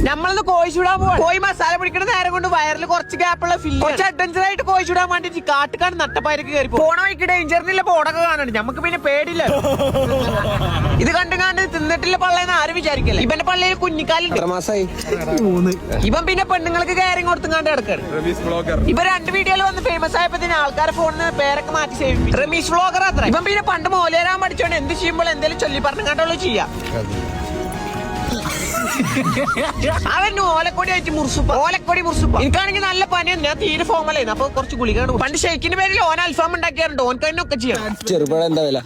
നമ്മളൊന്ന് കോഴി ചൂടാൻ പോവാ. കോഴി മസാല പിടിക്കുന്ന നേരം കൊണ്ട് വയറിൽ കുറച്ച് ഗ്യാപ്പുള്ള ഫില്ല് കുറച്ച് അഡ്വഞ്ചർ ആയിട്ട് കോഴി ചൂടാൻ വേണ്ടി കാട്ടുകാണ് നട്ടപ്പായക്ക് കയറി പോണ വഴിക്ക് ഡേഞ്ചറിനുള്ള ബോർഡൊക്കെ കാണുന്നുണ്ട്. നമുക്ക് പിന്നെ പേടില്ല. ഇത് കണ്ടുകാണ്ട് തിന്നിട്ടില്ല പള്ളയെന്ന് ആരും വിചാരിക്കില്ല. ഇവന്റെ പള്ളിയിൽ കുഞ്ഞിക്കാലുണ്ട്. ഇവൻ പിന്നെ പെണ്ണുങ്ങൾക്ക് കയറി കൊടുത്തുകാണ്ട് കിടക്കാണ്. ഇവ 2 വീഡിയോയിൽ വന്ന് ഫേമസ് ആയപ്പോഴത്തേന് ആൾക്കാരെ ഫോണിന് പേരൊക്കെ മാറ്റി സേവ്. റമീസ് വ്ലോഗർ അത്ര. ഇവൻ പിന്നെ പണ്ട് മോലേരാൻ പഠിച്ചോണ്ട് എന്ത് ചെയ്യുമ്പോൾ എന്തെങ്കിലും ചൊല്ലി പറഞ്ഞുകൊണ്ടുള്ള ചെയ്യാം. അവൻ ഓലക്കൊടി ആയിട്ട് ഓലക്കൊടി മുറിസുപ്പ. എനിക്കാണെങ്കിൽ നല്ല പനിയാണ്. ഞാൻ തീരെ ഫോമലായിരുന്നു. അപ്പൊ കുറച്ച് ഗുളികയാണ്. പണ്ട് ഷെയ്ക്കിന്റെ പേരിൽ ഓൻ അൽഫാം ഉണ്ടാക്കിയാറുണ്ട്. ഓൻക്ക് അതിനൊക്കെ ചെയ്യണം. ചെറുപഴം എന്താ വില?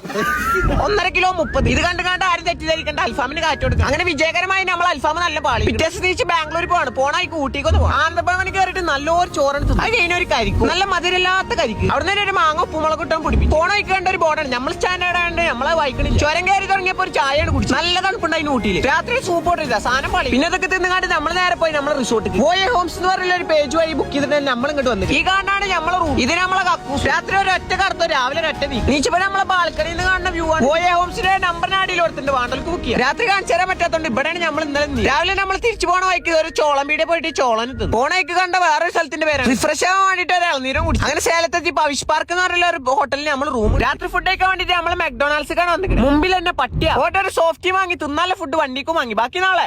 1.5 കിലോ 30. ഇത് കണ്ട് ആരും തെറ്റിദ്ധരിക്കണ്ട. അൽഫാമിന് കാറ്റ് കൊടുക്കുക. അങ്ങനെ വിജയകരമായി നമ്മൾ അൽഫാം നല്ല പാളി. വ്യത്യാസം തിരിച്ച് ബാംഗ്ലൂർ പോവാണ്. പോണായി ഊട്ടിക്കൊന്ന് പോകാം. ആനന്ദഭവന് കയറിയിട്ട് നല്ലൊരു ചോറെടുത്തു. അത് കഴിഞ്ഞൊരു കരിക്കും. നല്ല മധുരമില്ലാത്ത കരിക്ക്. അവിടെ നിന്ന് ഒരു മാങ്ങ ഉപ്പുമുളക് ഇട്ടാൻ പിടിപ്പിക്കും. പോണായി കണ്ട ഒരു ബോർഡാണ്. നമ്മൾ സ്റ്റാൻഡേർഡ് ആയതുകൊണ്ട് നമ്മളെ വായിക്കണില്ല. ചുരം കയറി തുടങ്ങിയപ്പോ ഒരു ചായയാണ് കുടിച്ചു. നല്ല തണുപ്പുണ്ടായിരുന്നു ഊട്ടിയിൽ. രാത്രി സൂപ്പ് ഓട്ടില്ല സാധനം പാളി. പിന്നെ അതൊക്കെ തിന്നുകാണ്ട് നമ്മൾ നേരെ പോയി നമ്മളെ റിസോർട്ടിൽ പോയ ഹോംസ് എന്ന് പറയുന്ന ഒരു പേജ് വഴി ബുക്ക് ചെയ്തിട്ട് നമ്മൾ ഇങ്ങോട്ട് വന്നു. ഈ കാണാണ് നമ്മളെ റൂം. ഇത് നമ്മളെ കക്കൂസ്. രാത്രി ഒരു ഒറ്റ കടത്തോ രാവിലെ ഒരു ഒറ്റ നീച്ചപ്പോ നമ്മളെ ബാൽക്കണിയിൽ നിന്ന് കാണുന്ന വ്യൂ ആണ്. പോയ ഹോംസിന്റെ നമ്പറിന് അടിയിൽ കൊടുത്തിട്ടുണ്ട്. വാണ്ടൽക്ക് ബുക്ക് ചെയ്യാം. രാത്രി കാണിച്ചു തരാൻ പറ്റാത്തോണ്ട് ഇവിടെയാണ് നമ്മൾ ഇന്നലെ. രാവിലെ നമ്മൾ തിരിച്ചു പോണ വഴിക്ക് ഒരു ചോളം വീടെ പോയിട്ട് ചോളം തിന്നു. പോണ വഴിക്ക് കണ്ട വേറൊരു സ്ഥലത്തിന്റെ പേരാണ്. റിഫ്രഷ് ആവാൻ വേണ്ടിട്ട് ഒരു ഇളനീരം കുടിച്ചു. അങ്ങനെ സേലത്തെത്തി പവിഷ് പാർക്ക് എന്ന് പറയുന്ന ഒരു ഹോട്ടലിൽ നമ്മൾ റൂം. രാത്രി ഫുഡ് കഴിക്കാൻ വേണ്ടിട്ട് നമ്മൾ മെക്ഡൊണാൾഡ്സിക്കാണ് വന്നിട്ട്. മുമ്പിൽ തന്നെ പട്ടിയ ഒരു സോഫ്റ്റി വാങ്ങി തിന്നാലെ ഫുഡ് വണ്ടിക്കും വാങ്ങി. ബാക്കി നാളെ